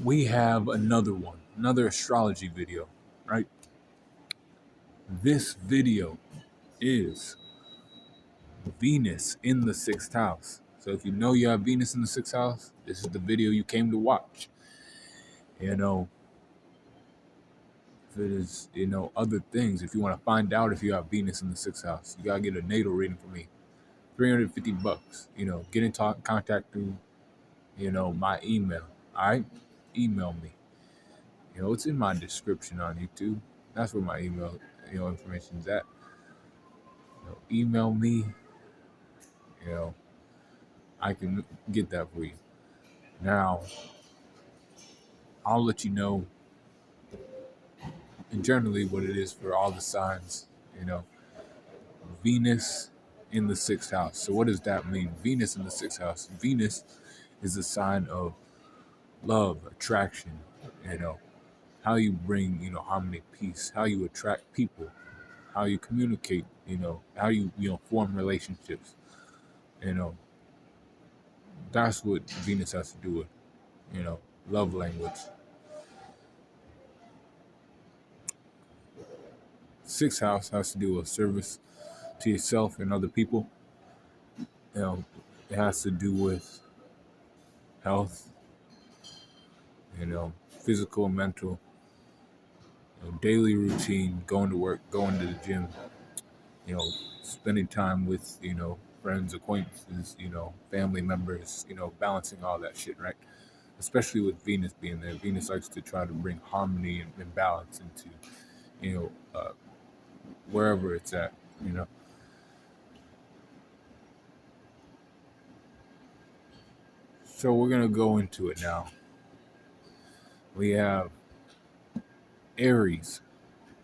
we have another astrology video, right? This video is Venus in the sixth house. So if you know you have Venus in the sixth house, this is the video you came to watch. You know, if it is, other things, if you want to find out if you have Venus in the sixth house, you got to get a natal reading from me. $350. Get in contact through, my email. All right? Email me. It's in my description on YouTube. That's where my email, information is at. Email me. I can get that for you. Now, I'll let you know generally what it is for all the signs. Venus in the sixth house. So what does that mean? Venus in the sixth house. Venus is a sign of love, attraction, how you bring, harmony, peace, how you attract people, how you communicate, how you, form relationships. That's what Venus has to do with, love language. Sixth house has to do with service to yourself and other people. It has to do with health, physical and mental, daily routine, going to work, going to the gym, spending time with, friends, acquaintances, family members, balancing all that shit, right? Especially with Venus being there. Venus likes to try to bring harmony and balance into, wherever it's at, So we're going to go into it now. We have Aries,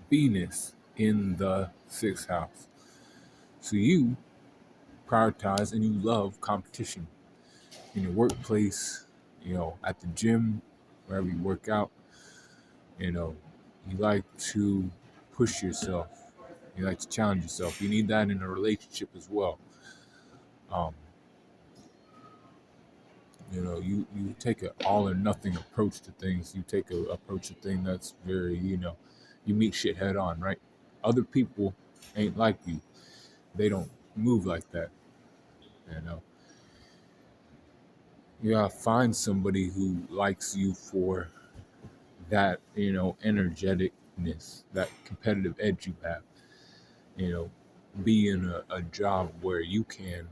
Venus in the sixth house. So you prioritize and you love competition in your workplace, at the gym, wherever you work out. You like to push yourself. You like to challenge yourself. You need that in a relationship as well. You take an all or nothing approach to things. You take an approach to things that's very, you meet shit head on, right? Other people ain't like you. They don't move like that. You gotta find somebody who likes you for that, energeticness, that competitive edge you have. Be in a job where you can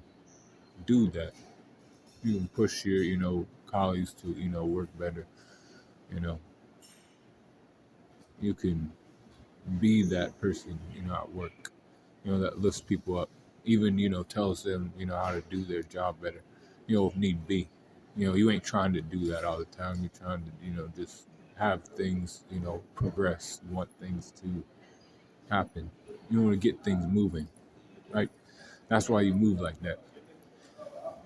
do that. You can push your, colleagues to, work better. You can be that person, at work, that lifts people up. Even, tells them, how to do their job better, if need be. You ain't trying to do that all the time. You're trying to, just have things, progress. You want things to happen. You want to get things moving, right? That's why you move like that.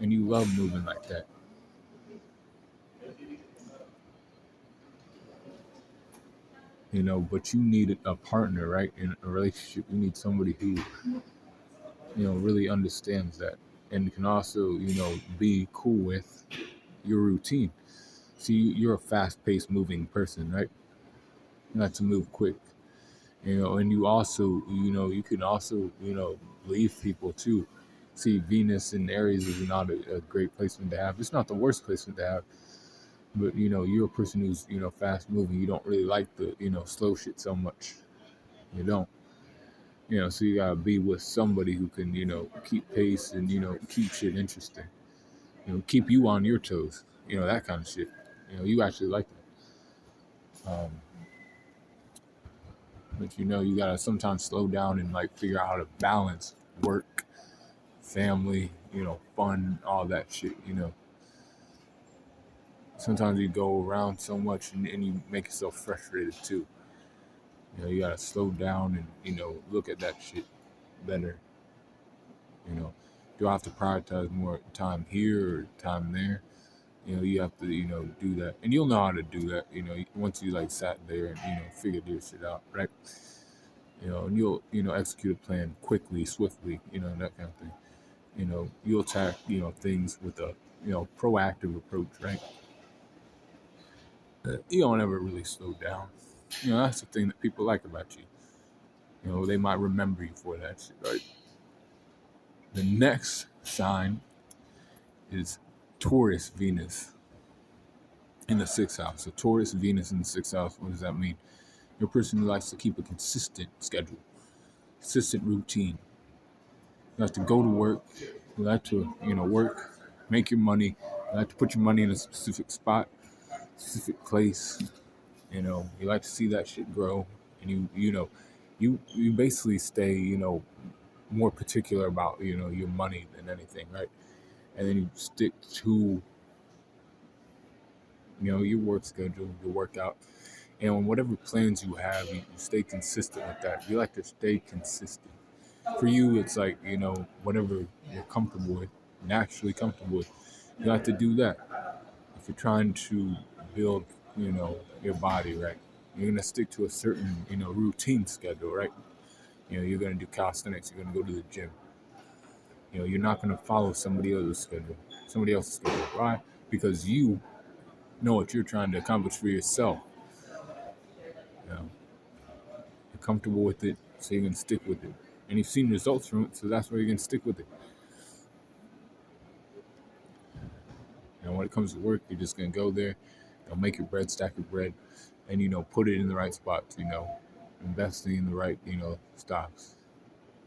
And you love moving like that. But you need a partner, right? In a relationship, you need somebody who, really understands that and can also, be cool with your routine. See, you're a fast-paced moving person, right? You like to move quick, and you also, you can also, leave people too. See, Venus in Aries is not a great placement to have. It's not the worst placement to have, but, you're a person who's, fast moving. You don't really like the, slow shit so much. You don't. So you gotta be with somebody who can, keep pace and, keep shit interesting. Keep you on your toes. That kind of shit. You actually like that. But you gotta sometimes slow down and like figure out how to balance work, family, fun, all that shit. Sometimes you go around so much and you make yourself frustrated too. You gotta slow down and, look at that shit better. Do I have to prioritize more time here or time there? You have to, do that. And you'll know how to do that, once you like sat there and, figured your shit out, right? And you'll, execute a plan quickly, swiftly, that kind of thing. You'll attack, things with a, proactive approach, right? You don't ever really slow down. That's the thing that people like about you. They might remember you for that shit, right? The next sign is Taurus Venus in the sixth house. So Taurus Venus in the sixth house, what does that mean? You're a person who likes to keep a consistent schedule, consistent routine. You like to go to work. You like to, work, make your money. You like to put your money in a specific spot, specific place. You like to see that shit grow, and you basically stay, more particular about, your money than anything, right? And then you stick to, your work schedule, your workout, and whatever plans you have, you stay consistent with that. You like to stay consistent. For you, it's like, whatever you're comfortable with, naturally comfortable with, you like to do that. If you're trying to build, your body, right, you're going to stick to a certain, routine schedule, right? You're going to do calisthenics, you're going to go to the gym. You're not going to follow somebody else's schedule. Why? Because you know what you're trying to accomplish for yourself. You're comfortable with it, so you're going to stick with it. And you've seen results from it, so that's why you're going to stick with it. When it comes to work, you're just going to go there, make your bread, stack your bread, and, put it in the right spots, investing in the right, stocks,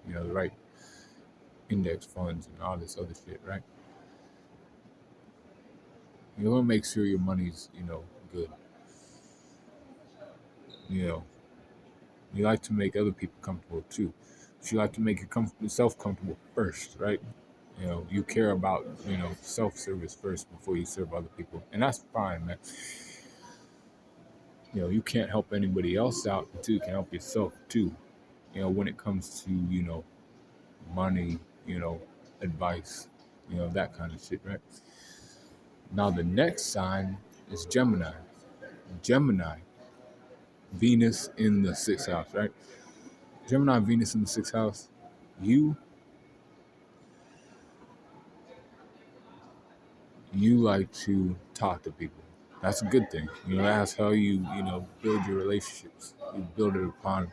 the right index funds and all this other shit, right? You want to make sure your money's, good. You like to make other people comfortable too. But you like to make yourself comfortable first, right? You care about, self-service first before you serve other people. And that's fine, man. You can't help anybody else out until you can help yourself too. When it comes to, money, advice, that kind of shit, right? Now the next sign is Gemini. Gemini, Venus in the sixth house, right? Gemini, Venus in the sixth house. You like to talk to people. That's a good thing. That's how you, build your relationships. You build it upon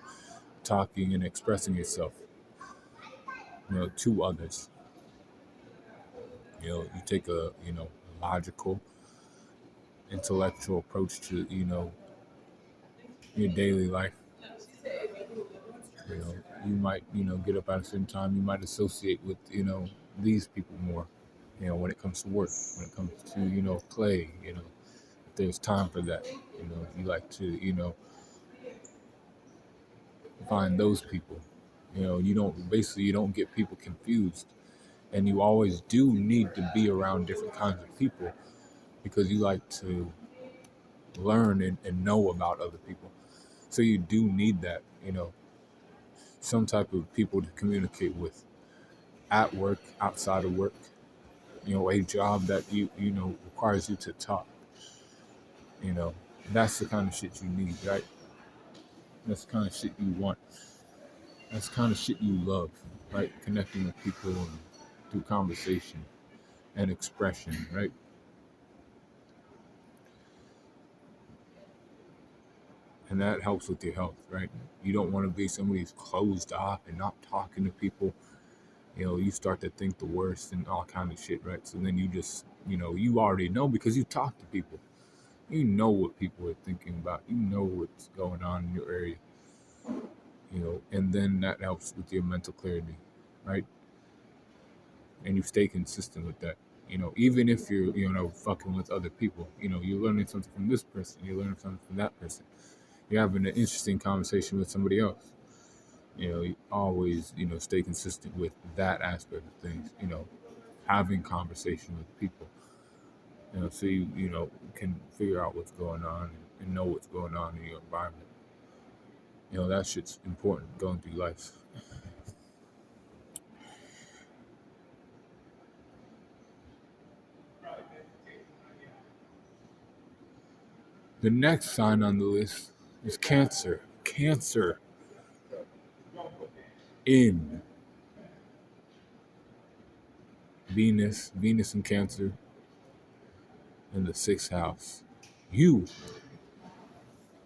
talking and expressing yourself, to others. You take a, logical, intellectual approach to, your daily life. You might, get up at a certain time. You might associate with, these people more, when it comes to work, when it comes to, play, if there's time for that, you like to, find those people. You don't get people confused. And you always do need to be around different kinds of people because you like to learn and know about other people. So you do need that, some type of people to communicate with at work, outside of work, a job that requires you to talk. That's the kind of shit you need, right? That's the kind of shit you want. That's the kind of shit you love, right? Connecting with people and through conversation and expression, right? And that helps with your health, right? You don't want to be somebody who's closed off and not talking to people. You start to think the worst and all kind of shit, right? So then you just, you already know because you talk to people. You know what people are thinking about. You know what's going on in your area, and then that helps with your mental clarity, right? And you stay consistent with that. Even if you're, fucking with other people, you're learning something from this person, you're learning something from that person. You're having an interesting conversation with somebody else. You always, stay consistent with that aspect of things, having conversation with people, so you can figure out what's going on and know what's going on in your environment. That shit's important going through life. The next sign on the list is Cancer. Cancer in Venus and Cancer in the sixth house. You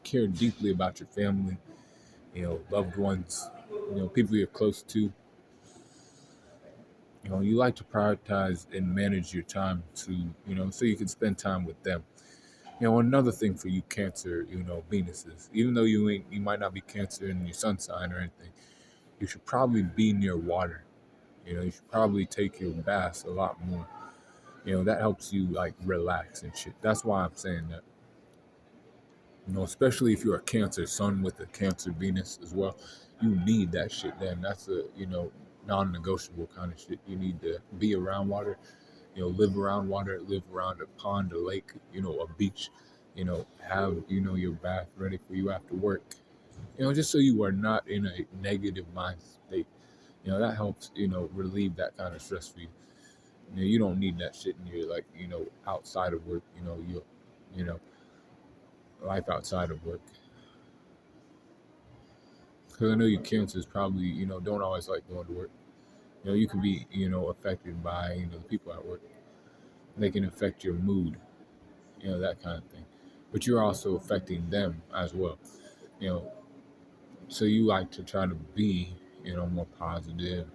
care deeply about your family, loved ones, people you're close to. You like to prioritize and manage your time to, so you can spend time with them. Another thing for you Cancer, Venuses, even though you might not be Cancer in your sun sign or anything, you should probably be near water. You should probably take your baths a lot more. That helps you like relax and shit. That's why I'm saying that. Especially if you're a Cancer Sun with a Cancer Venus as well, you need that shit. Then that's a non-negotiable kind of shit. You need to be around water. Live around water, live around a pond, a lake, a beach. Have your bath ready for you after work. Just so you are not in a negative mind state. That helps relieve that kind of stress for you. You don't need that shit in your like outside of work. You know life outside of work. Because I know you Cancers probably don't always like going to work. You can be affected by the people at work. They can affect your mood, that kind of thing. But you're also affecting them as well. You know, so you like to try to be more positive.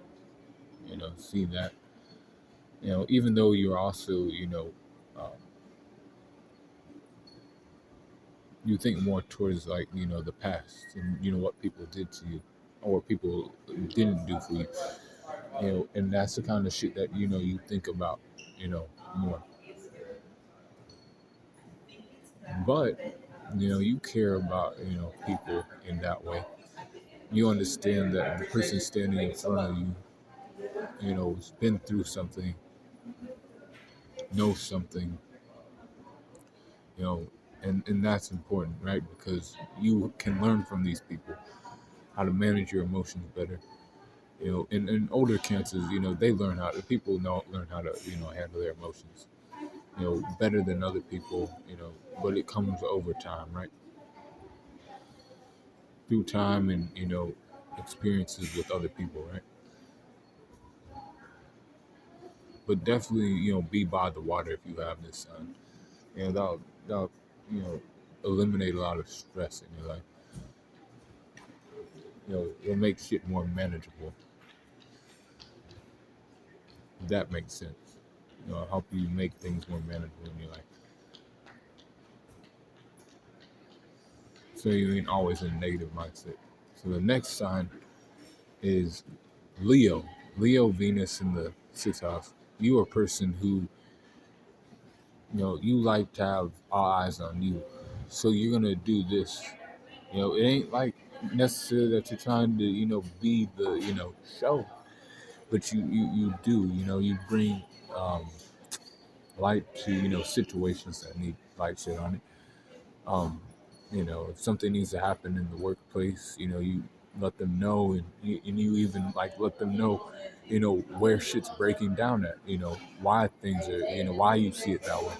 See that even though you're also um, you think more towards like the past and what people did to you or what people didn't do for you. And that's the kind of shit that you think about more. But you care about people in that way. You understand that the person standing in front of you has been through something, knows something, you know and that's important, right? Because you can learn from these people how to manage your emotions better. And older Cancers, they learn how to people know learn how to handle their emotions better than other people, but it comes over time, right? Through time and experiences with other people, right? But definitely be by the water if you have this sun. That'll you know eliminate a lot of stress in your life. It'll make shit more manageable. If that makes sense. Help you make things more manageable in your life. So you ain't always in a negative mindset. So the next sign is Leo. Leo Venus in the sixth house. You are a person who, you like to have all eyes on you. So you're gonna do this. It ain't like necessarily that you're trying to, be the, show, but you do, you bring um, light to, situations that need light shit on it. Um, if something needs to happen in the workplace, you let them know, and you even like let them know, where shit's breaking down at, why things are, why you see it that way.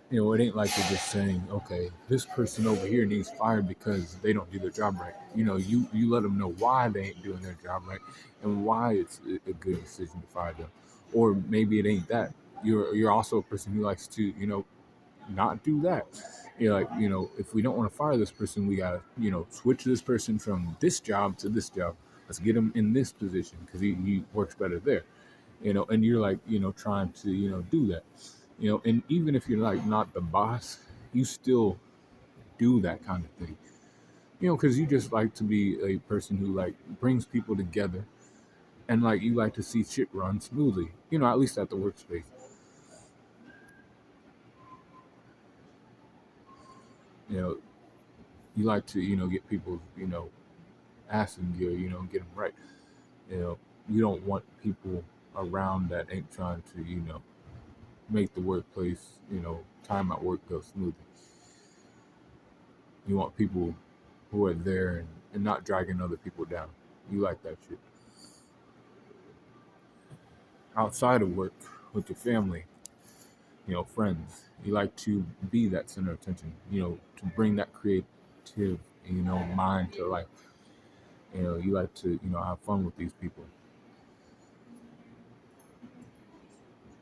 It ain't like you're just saying, okay, this person over here needs fired because they don't do their job right. You let them know why they ain't doing their job right and why it's a good decision to fire them. Or maybe it ain't that. You're also a person who likes to, not do that. Like, if we don't want to fire this person, we gotta, switch this person from this job to this job. Let's get him in this position because he works better there. And you're like, trying to, do that. And even if you're like not the boss, you still do that kind of thing. Because you just like to be a person who like brings people together, and like you like to see shit run smoothly. At least at the workspace. You know, you like to get people ass in gear. Get them right. You don't want people around that ain't trying to make the workplace time at work go smoothly. You want people who are there and not dragging other people down. You like that shit. Outside of work, with your family, friends, you like to be that center of attention, to bring that creative, mind to life. You like to, have fun with these people.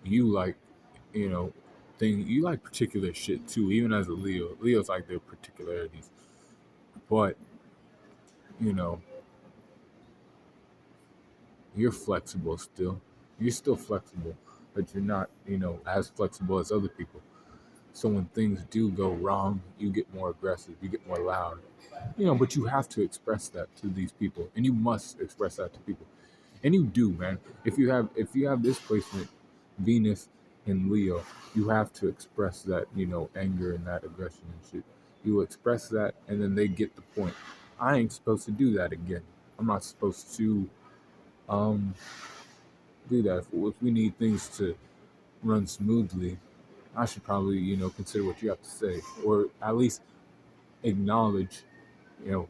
You like, you know, you like particular shit too, even as a Leo. Leo's like their particularities. but you know, you're flexible still. You're still flexible, but you're not, as flexible as other people. So when things do go wrong, you get more aggressive, you get more loud. But you have to express that to these people, and you must express that to people. And you do, man. If you have this placement, Venus and Leo, you have to express that, anger and that aggression and shit. You express that, and then they get the point. I ain't supposed to do that again. I'm not supposed to um do that. If we need things to run smoothly, I should probably, consider what you have to say, or at least acknowledge,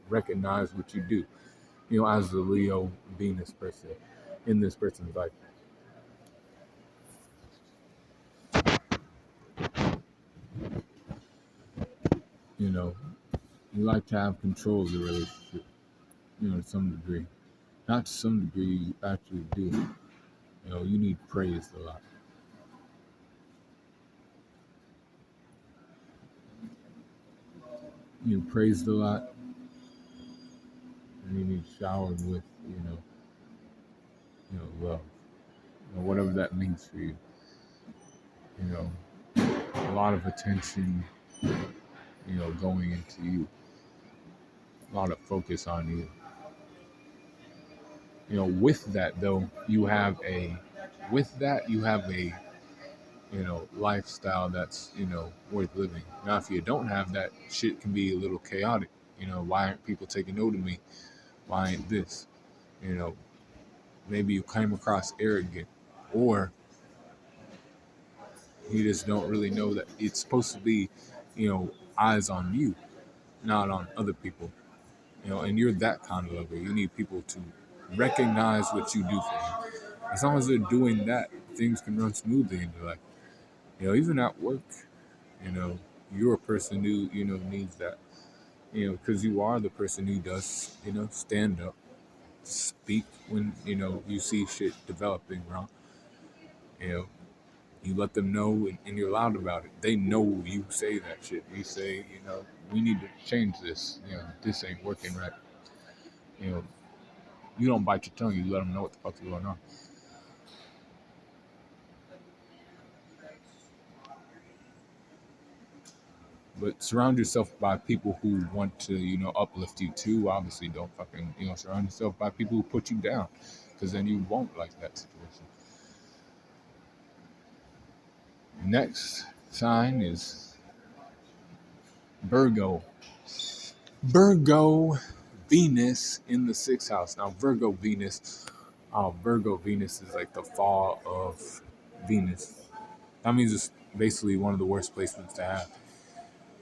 recognize what you do, as the Leo Venus person in this person's life. You know, you like to have control of the relationship, to some degree. Not to some degree, you actually do. You need praise a lot. You need praised a lot, and you need showered with, love, whatever that means for you. You know, a lot of attention, going into you, a lot of focus on you. With that though, you have a lifestyle that's worth living. Now, if you don't have that, shit can be a little chaotic. Why aren't people taking note of me? Why ain't this? You know, maybe you came across arrogant, or you just don't really know that it's supposed to be, eyes on you, not on other people. And you're that kind of lover. You need people to recognize what you do for them. As long as they're doing that, things can run smoothly in your life. Even at work, you know, you're a person who, needs that. Because you are the person who does, stand up, speak when, you see shit developing wrong. You know, you let them know, and you're loud about it. They know you say that shit. You say, we need to change this. This ain't working right. You know, you don't bite your tongue. You let them know what the fuck's going on. But surround yourself by people who want to, uplift you too. Obviously, don't fucking, surround yourself by people who put you down, because then you won't like that situation. Next sign is Virgo. Virgo Venus in the sixth house. Now, Virgo Venus is like the fall of Venus. That means it's basically one of the worst placements to have.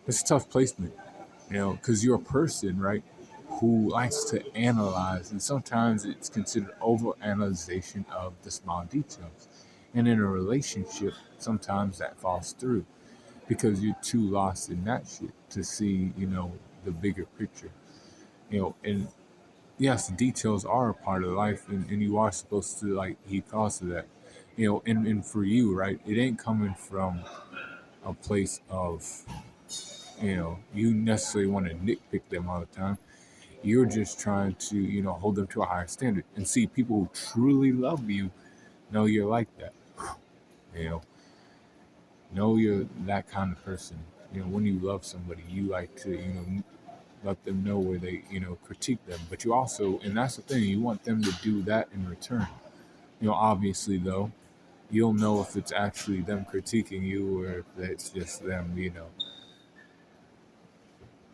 It's a tough placement, because you're a person, right, who likes to analyze, and sometimes it's considered overanalyzation of the small details. And in a relationship, sometimes that falls through because you're too lost in that shit to see, the bigger picture. And yes, details are a part of life, and you are supposed to like heed thoughts to that. And for you, right, it ain't coming from a place of, you necessarily want to nitpick them all the time. You're just trying to, hold them to a higher standard. And see, people who truly love you know you're like that. You know you're that kind of person. When you love somebody, you like to, let them know where they, critique them. But you also, and that's the thing, you want them to do that in return. Obviously, though, you'll know if it's actually them critiquing you, or if it's just them,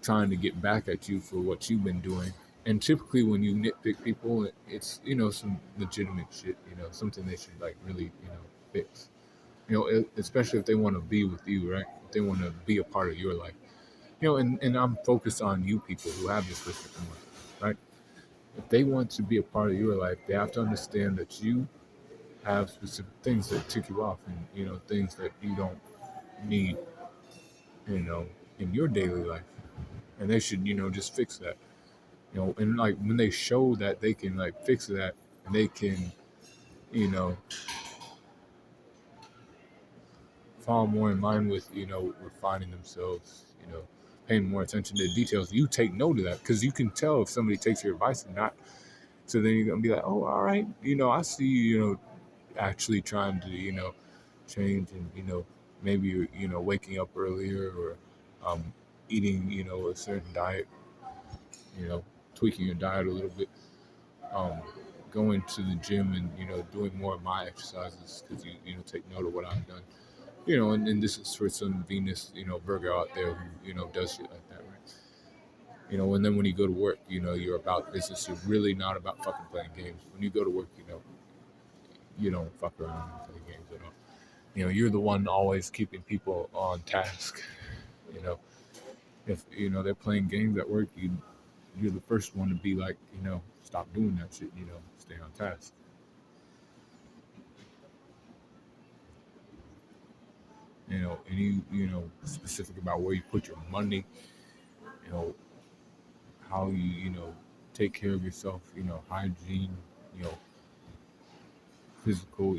trying to get back at you for what you've been doing. And typically, when you nitpick people, it's, some legitimate shit, something they should like really, fix. Especially if they want to be with you, right? If they want to be a part of your life. And I'm focused on you people who have this list in life, right? If they want to be a part of your life, they have to understand that you have specific things that tick you off, and things that you don't need, you know, in your daily life, and they should, just fix that. And like when they show that they can like fix that, and they can, you know, fall more in line with, refining themselves, paying more attention to the details, you take note of that because you can tell if somebody takes your advice or not. So then you're gonna be like, oh, all right, I see you, actually trying to, change and, maybe you're, waking up earlier or um, eating, a certain diet, you know, tweaking your diet a little bit, um, going to the gym and, doing more of my exercises because you take note of what I've done, and this is for some Venus, Virgo out there who, does shit like that, right? And then when you go to work, you're about business. You're really not about fucking playing games. When you go to work, you don't fuck around and play games at all. You're the one always keeping people on task. You know, if they're playing games at work, you're the first one to be like, stop doing that shit. Stay on task. And specific about where you put your money. You know, how you take care of yourself. Hygiene. You know, physical.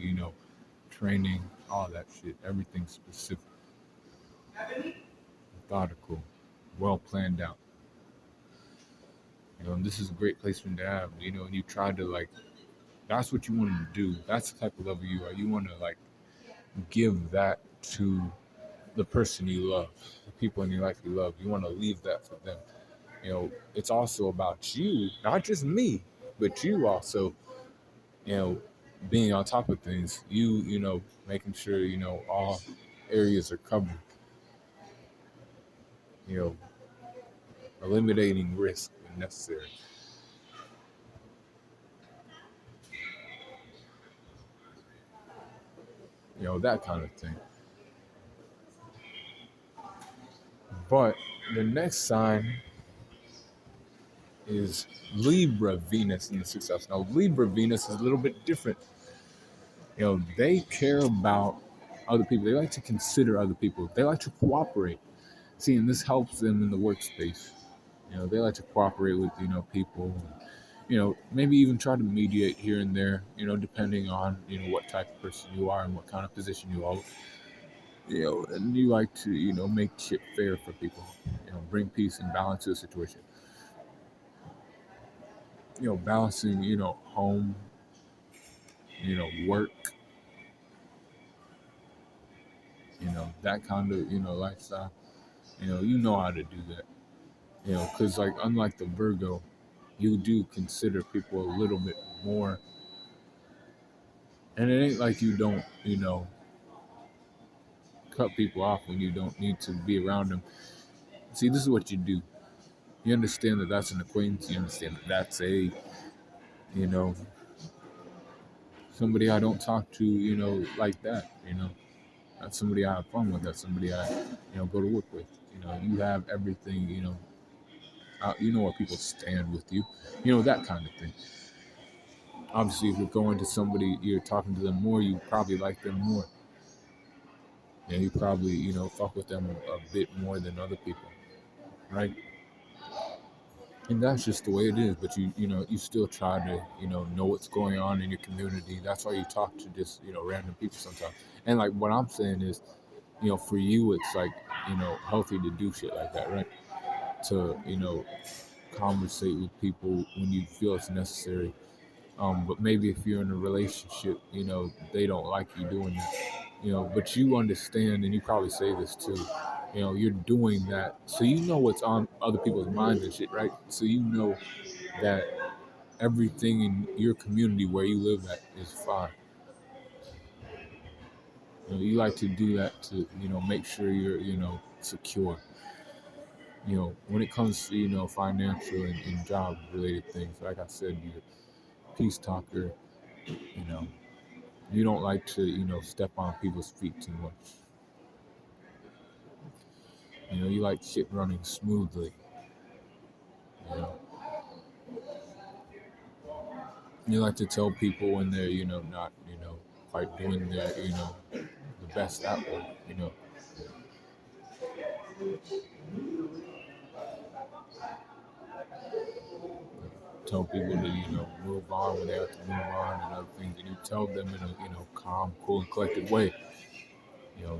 Training. All that shit. Everything specific, methodical, well planned out. And this is a great placement to have. And you try to like that's what you want to do. That's the type of lover you are. You want to like give that to the person you love, the people in your life you love. You want to leave that for them. It's also about you, not just me, but you also, you know, being on top of things. Making sure, all areas are covered, you know, eliminating risk when necessary. That kind of thing. But the next sign is Libra Venus in the success. Now, Libra Venus is a little bit different. They care about other people. They like to consider other people. They like to cooperate. See, and this helps them in the workspace. They like to cooperate with, people. Maybe even try to mediate here and there, depending on, what type of person you are and what kind of position you hold. And you like to, make shit fair for people. Bring peace and balance to a situation. Balancing, home, work, that kind of, lifestyle. You know how to do that. Because like unlike the Virgo, you do consider people a little bit more, and it ain't like you don't, cut people off when you don't need to be around them. See, this is what you do. You understand that that's an acquaintance. You understand that that's you know, somebody I don't talk to, like that. That's somebody I have fun with. That's somebody I, go to work with. You have everything, you know where people stand with you, that kind of thing. Obviously, if you're going to somebody, you're talking to them more, you probably like them more. And you probably, fuck with them a bit more than other people, right? And that's just the way it is. But you still try to, know what's going on in your community. That's why you talk to just, random people sometimes. And like what I'm saying is, for you, it's like, healthy to do shit like that, right? To, conversate with people when you feel it's necessary. But maybe if you're in a relationship, they don't like you doing that. But you understand, and you probably say this too. You're doing that, so you know what's on other people's minds and shit, right? So you know that everything in your community where you live at is fine. You like to do that to, make sure you're, secure. When it comes to, financial and job related things, like I said, you're a peace talker. You know, you don't like to, step on people's feet too much. You like shit running smoothly. You know, you like to tell people when they're, not, quite doing their, the best at work. Tell people to, move on when they have to move on and other things, and you tell them in a, calm, cool, and collected way.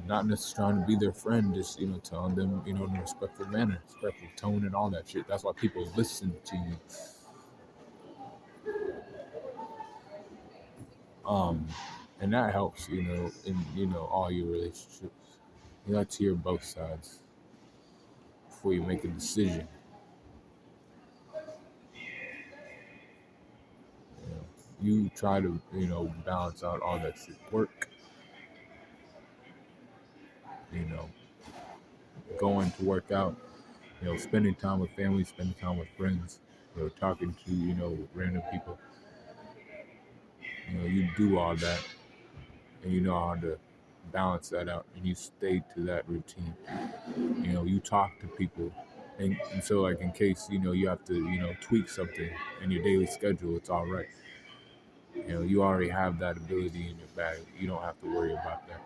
Not necessarily trying to be their friend, just telling them in a respectful manner, respectful tone, and all that shit. That's why people listen to you. Um, and that helps, in all your relationships. You like to hear both sides before you make a decision. You know, you try to balance out all that shit. Work, you know, going to work out, spending time with family, spending time with friends, talking to random people. You do all that, and you know how to balance that out, and you stay to that routine. You talk to people, and so like in case you have to tweak something in your daily schedule, it's all right. You already have that ability in your bag. You don't have to worry about that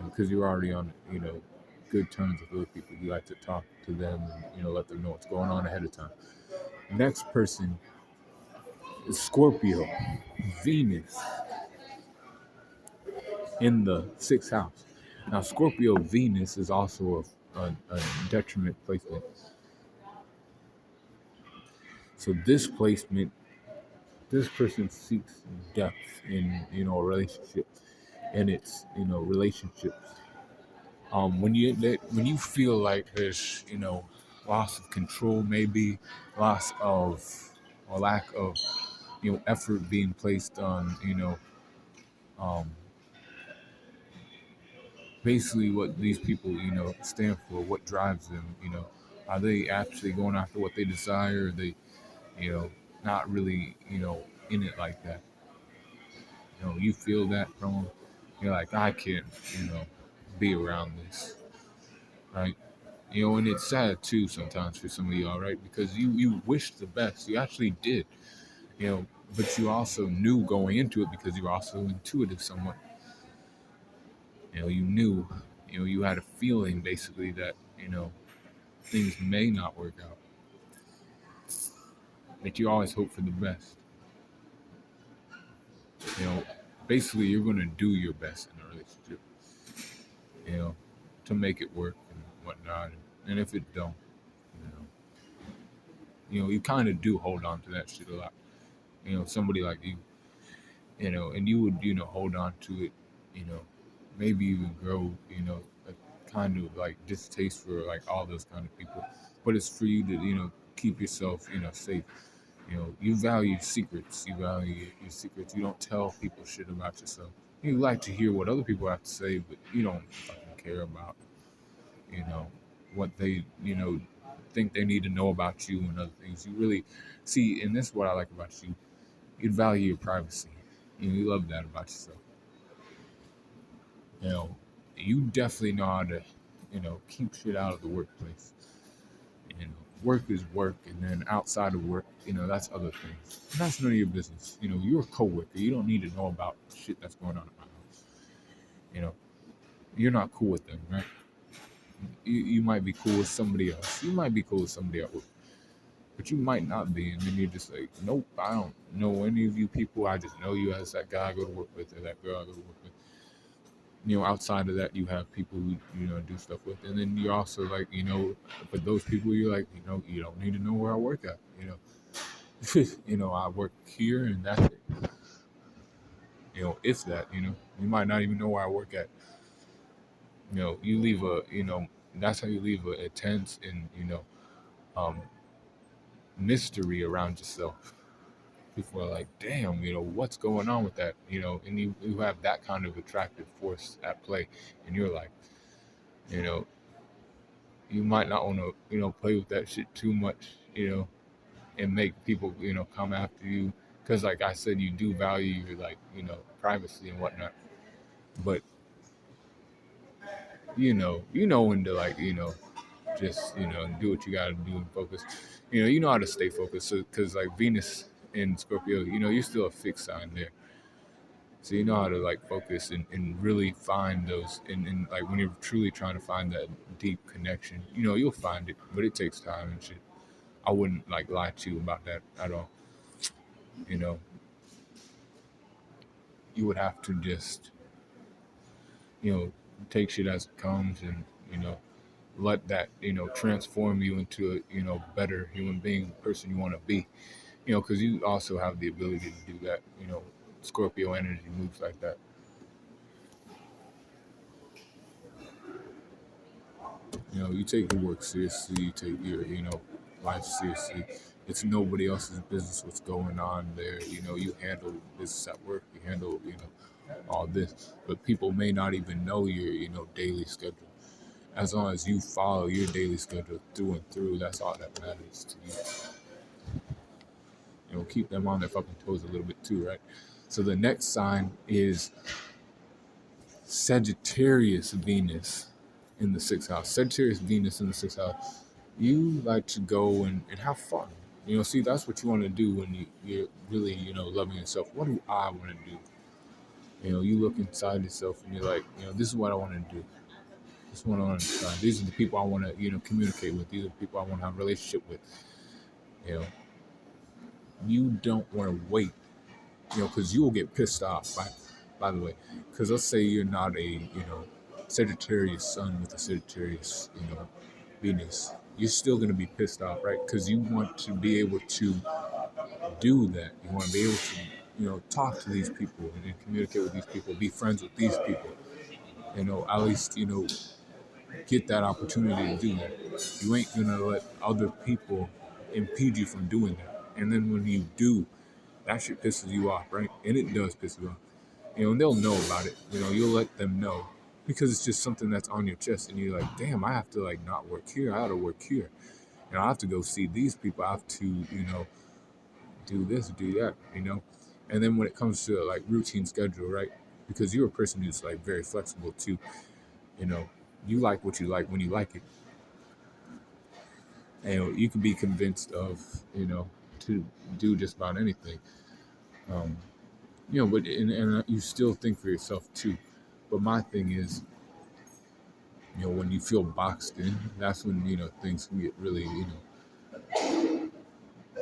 because you're already on good terms with other people. You like to talk to them and let them know what's going on ahead of time. Next person is Scorpio, Venus in the sixth house. Now, Scorpio Venus is also a detriment placement. So this placement, this person seeks depth in a relationship, and it's relationships. When you feel like there's loss of control, maybe loss of or lack of effort being placed on um, basically what these people stand for, what drives them. Are they actually going after what they desire? Or are they you know not really in it like that? You feel that from them. You're like, I can't be around this, right? And it's sad too sometimes for some of y'all, right? Because you wish the best, you actually did, you know, but you also knew going into it because you were also intuitive somewhat. You knew, you had a feeling basically that things may not work out, but you always hope for the best. You know, basically you're gonna do your best in a relationship, you know, to make it work and whatnot. And if it don't, you know, you kind of do hold on to that shit a lot. Somebody like you, and you would, hold on to it, you know, maybe even grow, a kind of like distaste for like all those kind of people. But it's for you to, keep yourself, safe. You value secrets. You value your secrets. You don't tell people shit about yourself. You like to hear what other people have to say, but you don't fucking care about, you know, what they, think they need to know about you and other things. You really see, and this is what I like about you. You value your privacy. You love that about yourself. You know, you definitely know how to, keep shit out of the workplace. Work is work, and then outside of work, that's other things. That's none of your business. You're a coworker. You don't need to know about shit that's going on at my house. You know, you're not cool with them, right? You might be cool with somebody else. You might be cool with somebody else, but you might not be. And then you're just like, nope, I don't know any of you people. I just know you as that guy I go to work with or that girl I go to work with. Outside of that, you have people who do stuff with, and then you also like but those people you're like you don't need to know where I work at. I work here and that's it. If that you might not even know where I work at. You leave a that's how you leave a tense and um, mystery around yourself. People are like, damn, what's going on with that, and you have that kind of attractive force at play, and you're like, you know, you might not want to, play with that shit too much, and make people, come after you. Because, like I said, you do value your, like, privacy and whatnot. But, when to, like, just, do what you got to do and focus. You know how to stay focused. So, because, like, Venus in Scorpio, you're still a fixed sign there. So you know how to like focus and really find those and like when you're truly trying to find that deep connection, you'll find it, but it takes time and shit. I wouldn't like lie to you about that at all. You know, you would have to just, take shit as it comes, and let that transform you into a better human being, person you want to be. Because you also have the ability to do that. Scorpio energy moves like that. You take your work seriously, you take your life seriously. It's nobody else's business what's going on there. You handle business at work, you handle all this, but people may not even know your daily schedule. As long as you follow your daily schedule through and through, that's all that matters to you. Keep them on their fucking toes a little bit too, right? So the next sign is Sagittarius Venus in the sixth house. Sagittarius Venus in the sixth house. You like to go and have fun. See, that's what you want to do when you're really, loving yourself. What do I want to do? You look inside yourself and you're like, this is what I want to do. This is what I want to try. These are the people I want to, communicate with. These are the people I want to have a relationship with. You know, you don't want to wait, because you will get pissed off. By the way, because let's say you're not a, Sagittarius Sun with a Sagittarius, Venus. You're still going to be pissed off, right? Because you want to be able to do that. You want to be able to, talk to these people and communicate with these people, be friends with these people. At least, get that opportunity to do that. You ain't going to let other people impede you from doing that. And then when you do, that shit pisses you off, right? And it does piss you off. And they'll know about it. You'll let them know because it's just something that's on your chest, and you're like, damn, I have to like not work here. I have to work here. I have to go see these people. I have to, do this, do that, And then when it comes to like routine schedule, right? Because you're a person who's like very flexible too. You know, you like what you like when you like it, and you can be convinced of, to do just about anything. Um, but and you still think for yourself too. But my thing is, when you feel boxed in, that's when things can get really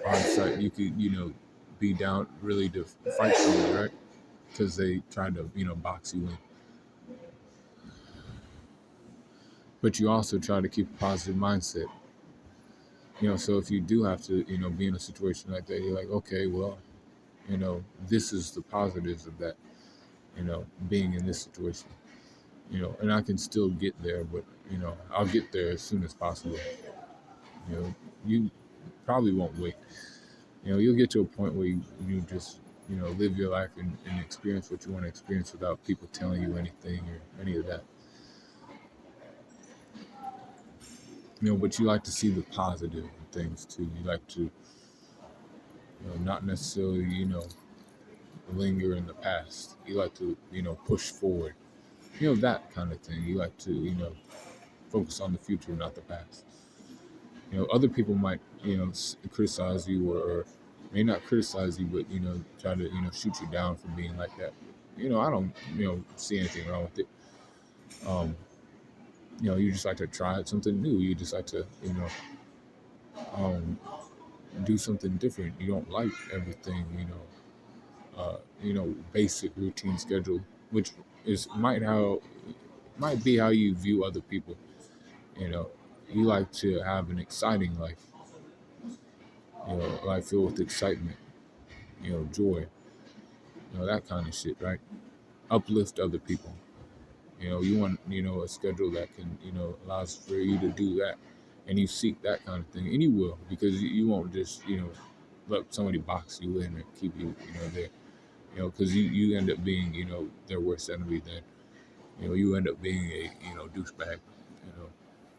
on site. You could be down really to fight someone, right? Because they try to box you in. But you also try to keep a positive mindset. So if you do have to be in a situation like that, you're like, okay, well, this is the positives of that, being in this situation. And I can still get there, but I'll get there as soon as possible. You probably won't wait. You'll get to a point where you just live your life and experience what you want to experience without people telling you anything or any of that. But you like to see the positive in things too. You like to not necessarily linger in the past. You like to push forward. That kind of thing. You like to focus on the future, not the past. Other people might criticize you, or may not criticize you, but try to shoot you down for being like that. I don't see anything wrong with it. You just like to try something new. You just like to um, do something different. You don't like everything basic routine schedule, which is might be how you view other people. You know, you like to have an exciting life. Life filled with excitement. Joy. That kind of shit, right? Uplift other people. You want a schedule that can allows for you to do that, and you seek that kind of thing, and you will, because you won't just let somebody box you in and keep you there. Because you end up being their worst enemy. Then you end up being a douchebag,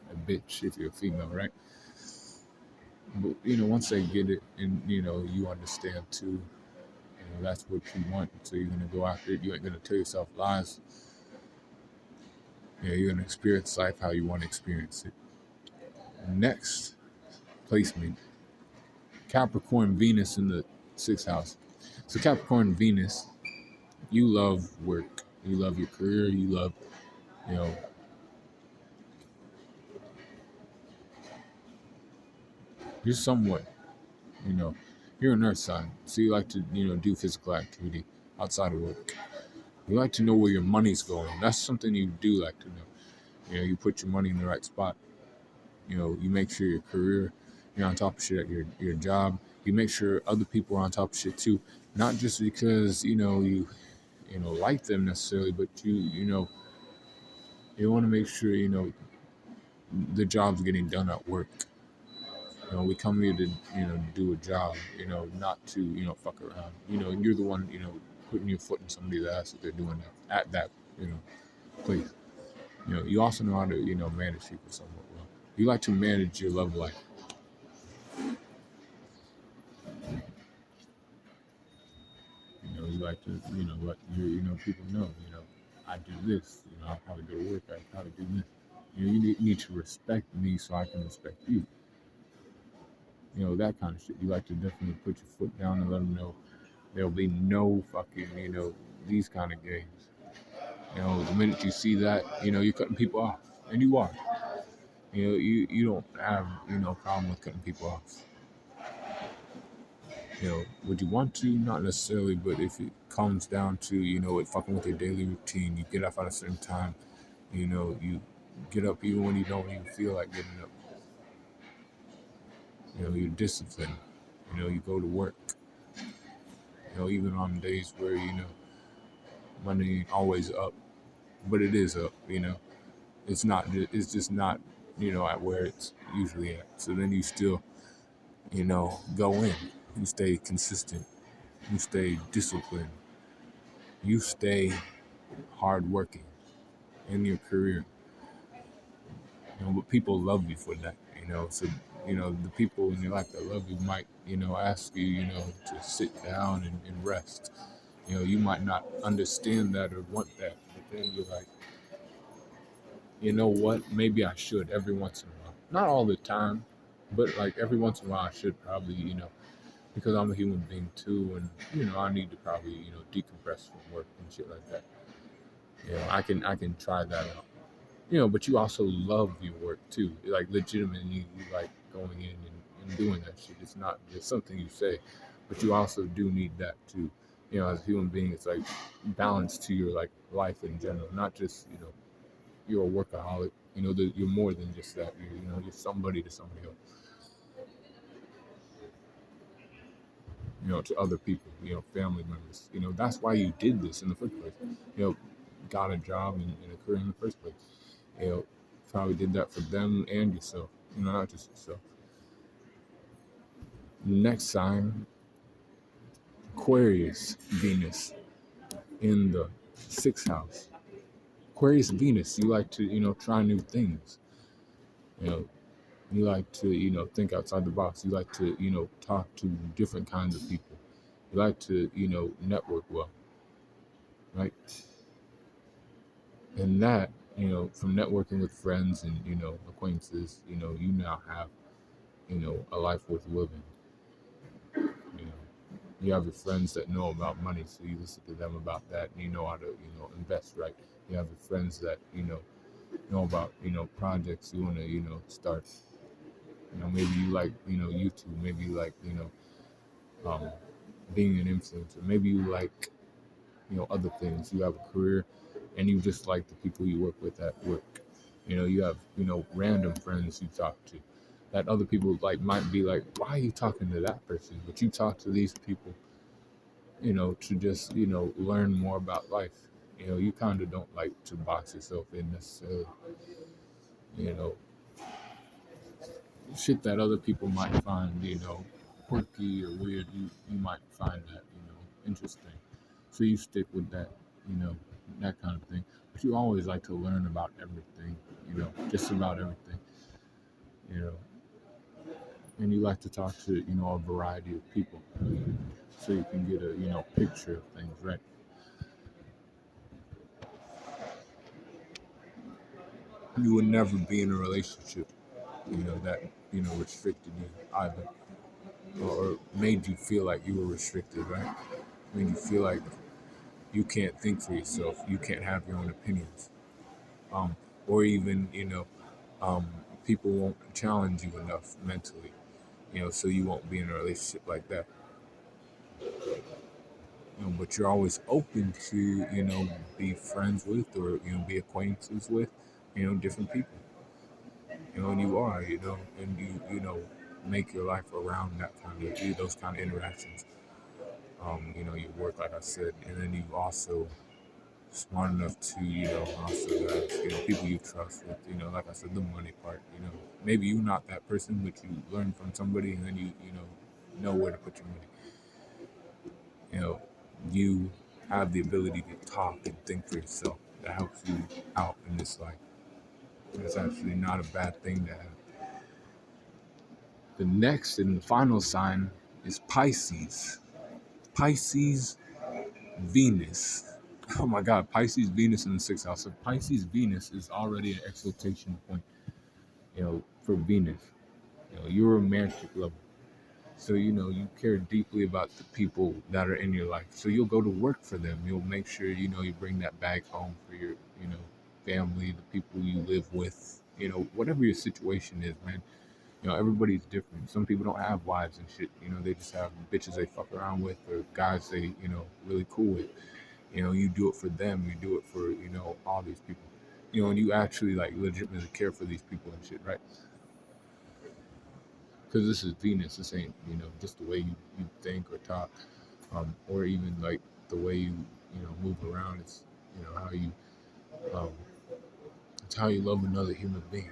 a bitch if you're a female, right? But once they get it, and you understand too, that's what you want. So you're gonna go after it. You ain't gonna tell yourself lies. You're gonna experience life how you want to experience it. Next placement, Capricorn Venus in the sixth house. So Capricorn Venus, you love work. You love your career. You love, you know, you're somewhat, you know, you're an earth sign. So you like to, do physical activity outside of work. You like to know where your money's going. That's something you do like to know. You put your money in the right spot. You make sure your career, you're on top of shit at your job. You make sure other people are on top of shit too. Not just because, you like them necessarily, but you want to make sure, the job's getting done at work. We come here to, do a job, not to, fuck around. You're the one, putting your foot in somebody's ass if they're doing that at that, place. You also know how to, manage people somewhat well. You like to manage your love life. You like to, let people know, I do this, I how to go to work, I how to do this. You need to respect me so I can respect you. That kind of shit. You like to definitely put your foot down and let them know there'll be no fucking, these kind of games. The minute you see that, you're cutting people off. And you are. You don't have, problem with cutting people off. Would you want to? Not necessarily, but if it comes down to, it fucking with your daily routine, you get up at a certain time, you get up even when you don't even feel like getting up. You're disciplined. You go to work. Even on days where, money ain't always up, but it is up, It's not, it's just not, at where it's usually at. So then you still, go in. You stay consistent. You stay disciplined. You stay hardworking in your career. But people love you for that, So, the people in your life that love you might, ask you, to sit down and rest. You might not understand that or want that, but then you're like, you know what? Maybe I should every once in a while. Not all the time, but like every once in a while I should probably, because I'm a human being too, and I need to probably, decompress from work and shit like that. I can try that out. But you also love your work too. Like legitimately, you like going in and doing that shit. It's not just something you say, but you also do need that too. As a human being, it's like balance to your like life in general, not just you're a workaholic. That you're more than just that. You're somebody to somebody else. To other people. Family members. That's why you did this in the first place. Got a job and a career in the first place. You know, Probably did that for them and yourself. Not just yourself. Next sign, Aquarius Venus in the sixth house. Aquarius Venus, you like to, try new things. You know, you like to, think outside the box. You like to, talk to different kinds of people. You like to, network well, right? And that, from networking with friends and, acquaintances, you now have, a life worth living. You know, you have your friends that know about money, so you listen to them about that, and you know how to, invest right. You have your friends that, know about, projects you want to, start. Maybe you like, YouTube. Maybe you like, um, being an influencer. Maybe you like, other things. You have a career, and you just like the people you work with at work. You have, random friends you talk to. That other people like might be like, why are you talking to that person? But you talk to these people, to just, learn more about life. You kind of don't like to box yourself in necessarily. You know, Shit that other people might find, quirky or weird. You might find that, interesting. So you stick with that, you know, that kind of thing. But you always like to learn about everything, just about everything, you know. And you like to talk to, a variety of people, so you can get a, picture of things, right? You would never be in a relationship, that, restricted you either, or made you feel like you were restricted, right? Made you feel like you can't think for yourself, you can't have your own opinions, um, or even, um, people won't challenge you enough mentally, so you won't be in a relationship like that. but you're always open to, be friends with, or, be acquaintances with, different people, and you are, and you make your life around that kind of, those kind of interactions. You work, like I said, and then you also smart enough to, also have, people you trust with, like I said, the money part, maybe you're not that person, but you learn from somebody, and then you know where to put your money. You know, you have the ability to talk and think for yourself. That helps you out in this life. It's actually not a bad thing to have. The next and the final sign is Pisces. Pisces Venus. Oh my God, Pisces Venus in the sixth house. So Pisces Venus is already an exaltation point, for Venus. You're a romantic lover. So, you care deeply about the people that are in your life. So you'll go to work for them. You'll make sure, you bring that bag home for your, family, the people you live with, whatever your situation is, man. Everybody's different. Some people don't have wives and shit. They just have bitches they fuck around with, or guys they, really cool with. You do it for them. You do it for, all these people. And you actually like legitimately care for these people and shit, right? Because this is Venus. This ain't, just the way you think or talk, or even like the way you move around. It's, how you, um, it's how you love another human being.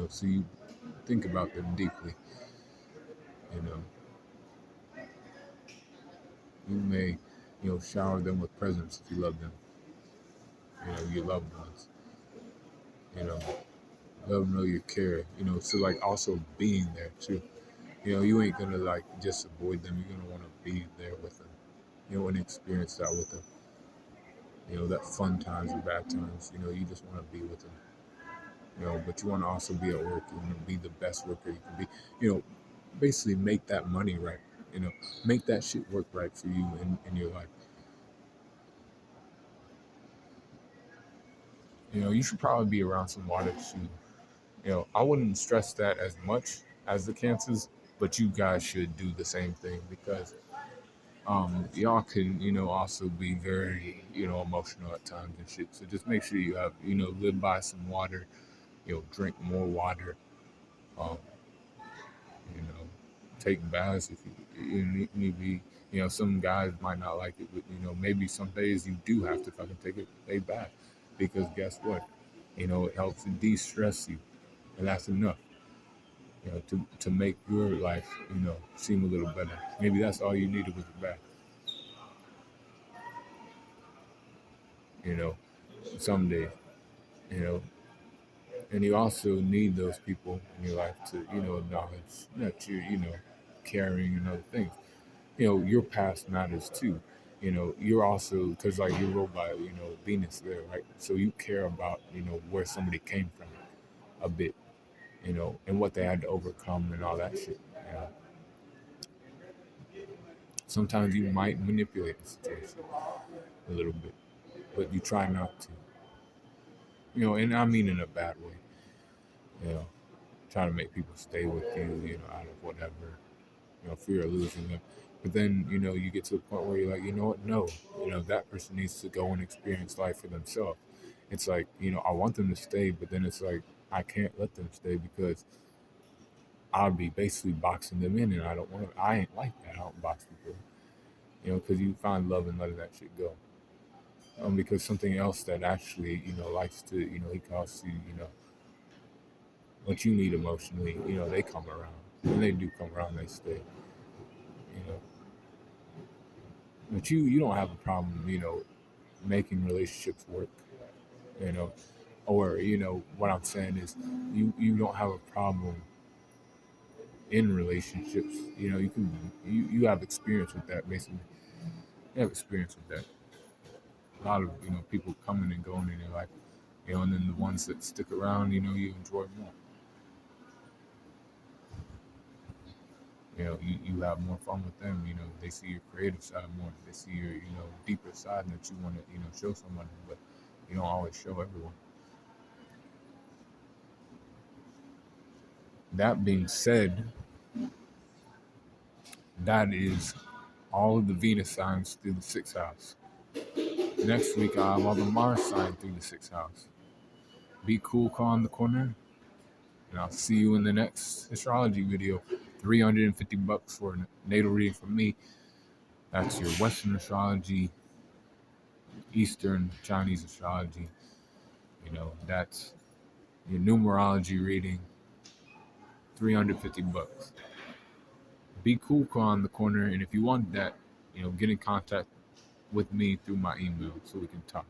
So you think about them deeply. You know, you may, shower them with presents if you love them. Your loved ones. You know, let them know you care. So like also being there too. You ain't gonna like just avoid them. You're gonna want to be there with them. And experience that with them. That fun times and bad times. You just want to be with them. But you want to also be at work. You want to be the best worker you can be. Basically make that money right. Make that shit work right for you in your life. You should probably be around some water too. I wouldn't stress that as much as the cancers, but you guys should do the same thing because y'all can, also be very, emotional at times and shit. So just make sure you have, live by some water, drink more water, um, you know, take baths if you need be. Some guys might not like it, but maybe some days you do have to fucking take a bath because guess what? It helps to de-stress you, and that's enough. To make your life, seem a little better. Maybe that's all you needed was a bath. You know, someday. You know, and you also need those people in your life to, acknowledge that you're, caring and other things. Your past matters too. You're also because like you're ruled by, Venus there, right? So you care about, where somebody came from a bit, and what they had to overcome and all that shit. Sometimes you might manipulate the situation a little bit, but you try not to. And I mean in a bad way. You know, trying to make people stay with you, out of whatever, fear of losing them. But then, you get to the point where you're like, you know what? No, that person needs to go and experience life for themselves. It's like, I want them to stay, but then it's like, I can't let them stay because I'll be basically boxing them in, and I don't want to. I ain't like that. I don't box people, because you find love in letting that shit go. Because something else that actually, likes to, he calls you, what you need emotionally, they come around. When they do come around, they stay, you know. But you don't have a problem, making relationships work, you know. Or, what I'm saying is you don't have a problem in relationships. You have experience with that basically. You have experience with that. A lot of, people coming and going in your life, and then the ones that stick around, you enjoy more. You have more fun with them. They see your creative side more. They see your, deeper side that you want to, show someone, but you don't always show everyone. That being said, that is all of the Venus signs through the sixth house. Next week, I have all the Mars signs through the sixth house. Be cool, calm the corner, and I'll see you in the next astrology video. $350 for a natal reading from me. That's your Western astrology, Eastern Chinese astrology. That's your numerology reading. $350. Be cool, calm the corner, and if you want that, get in contact with me through my email so we can talk.